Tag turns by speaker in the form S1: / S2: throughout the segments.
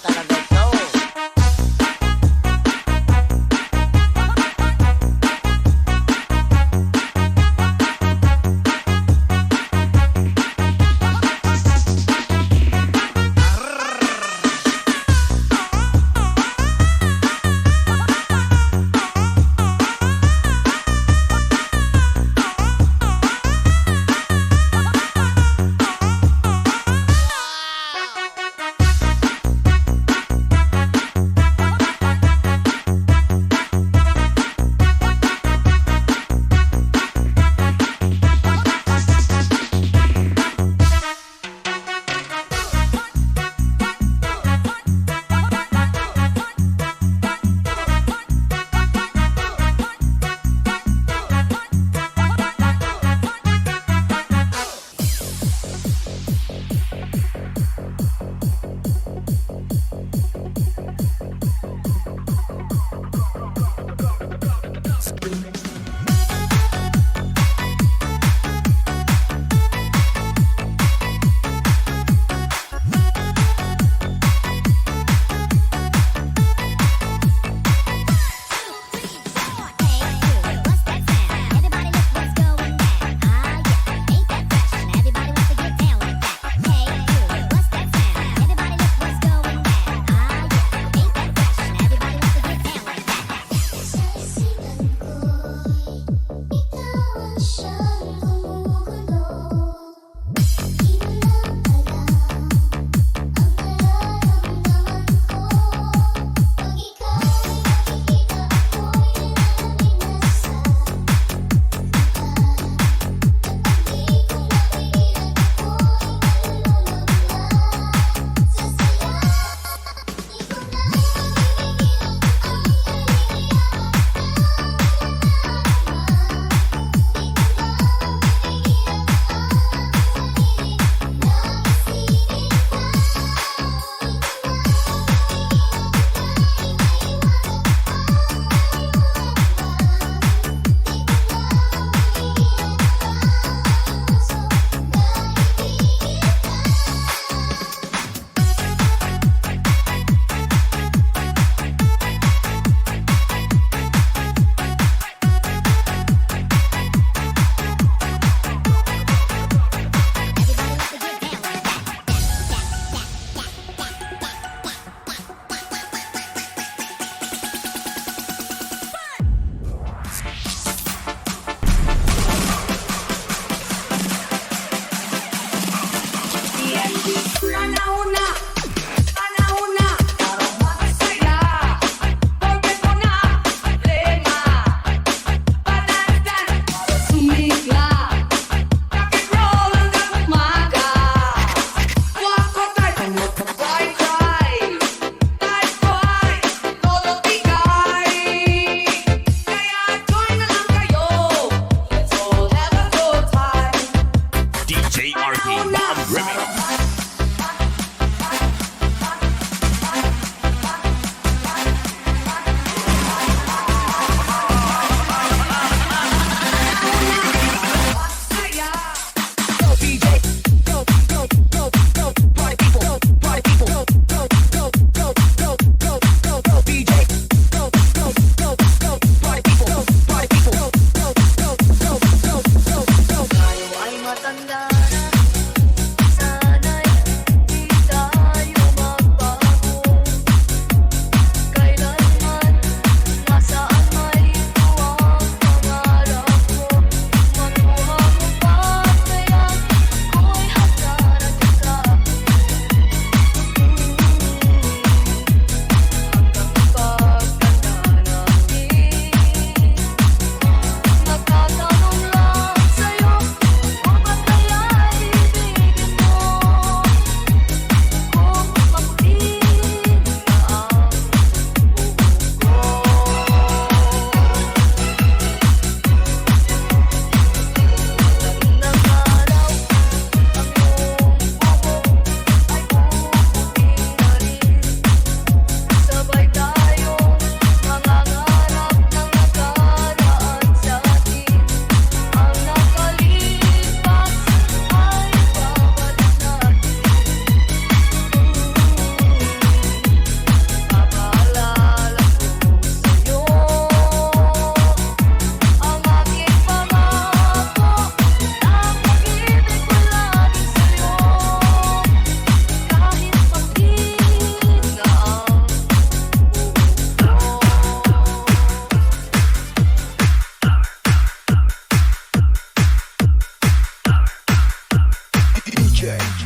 S1: Ganda talaga to.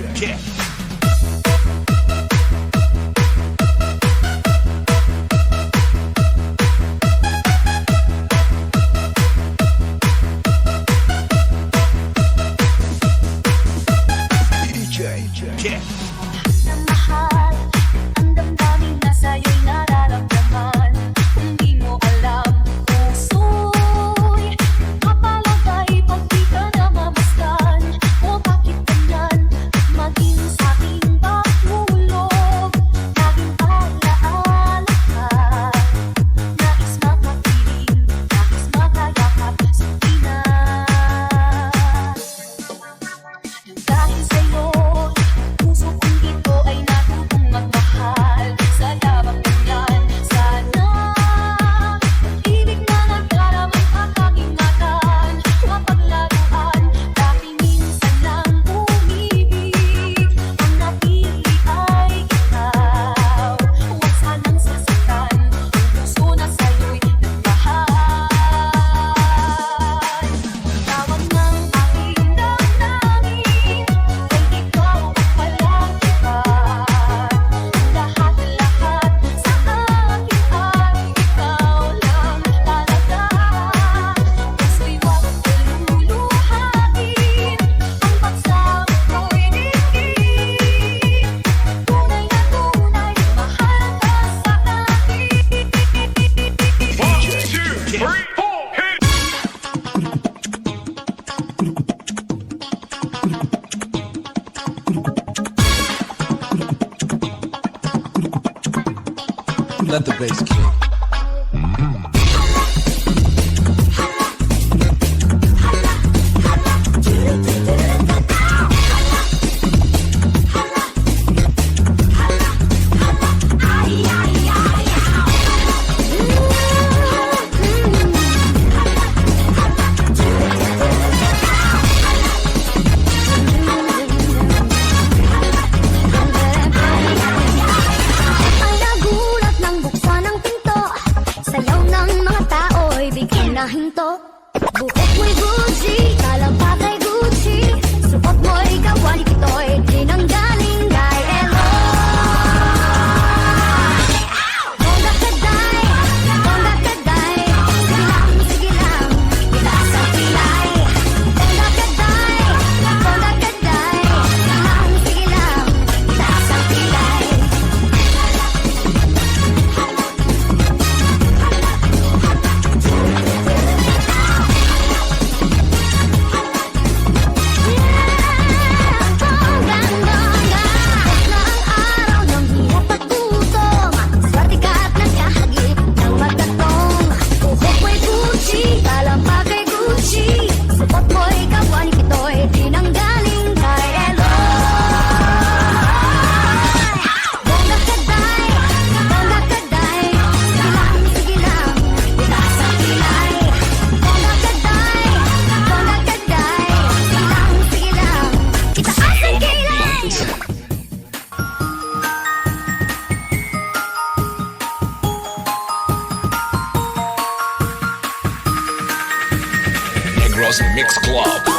S1: Yeah. Yeah.
S2: Mahal, ang damdamin na sa'yo'y nararamdaman. Kung di mo alam, puso'y kapalagay pag di ka namamasdan. O bakit ganyan, maging sa'king paghulog. Laging alaala ka, nais makapiling, nais makayakap sa Pinas. Dahil sa'yo, puso kong ito ay natutong magmahal. Sa labang ganyan, sana pag-ibig na nagdaramay at pag-ingatan. Mapaglaruan, dahil minsan lang umibig. Ang napili ay ikaw. Huwag sanang sasaktan, ang puso na sa'yo'y nagmahal. Tawag ng aking damdamin, kay ikaw at walang iba. Lahat-lahat sa akin ay ikaw lang talaga. Puso'y huwag luluhatin, ang pagsama ko'y dinggin. Tunay na tunay, mahal ka sa akin.
S1: 1, 2, 3, 4, hit!
S3: Let the bass kick.
S4: Ay nagulat nang buksan ang pinto. Sayaw ng mga tao'y bigyan na hinto. Buhok mo'y Gucci, talampak ay Gucci. Suot mo'y kawali kito'y tinanggaling kay Eloy. Bongga kaday, bongga kaday. Sige lang, itaas ang pilay. Bongga kaday, bongga kaday. Sige lang, itaas ang pilay. Bonggang-bongga na ang araw ng hirap at gutom. Swerte ka at nagkahagip ng magkatong. Buhok mo'y Gucci, talampak ay Gucci. Suot mo'y kawani kito'y tinanggaling kay Eloy. Bongga kaday, bongga kaday. Sige lang, itaas ang pilay. Bongga kaday, bongga kaday. Sige lang, itaas ang kilay.
S1: Negros Mix Club.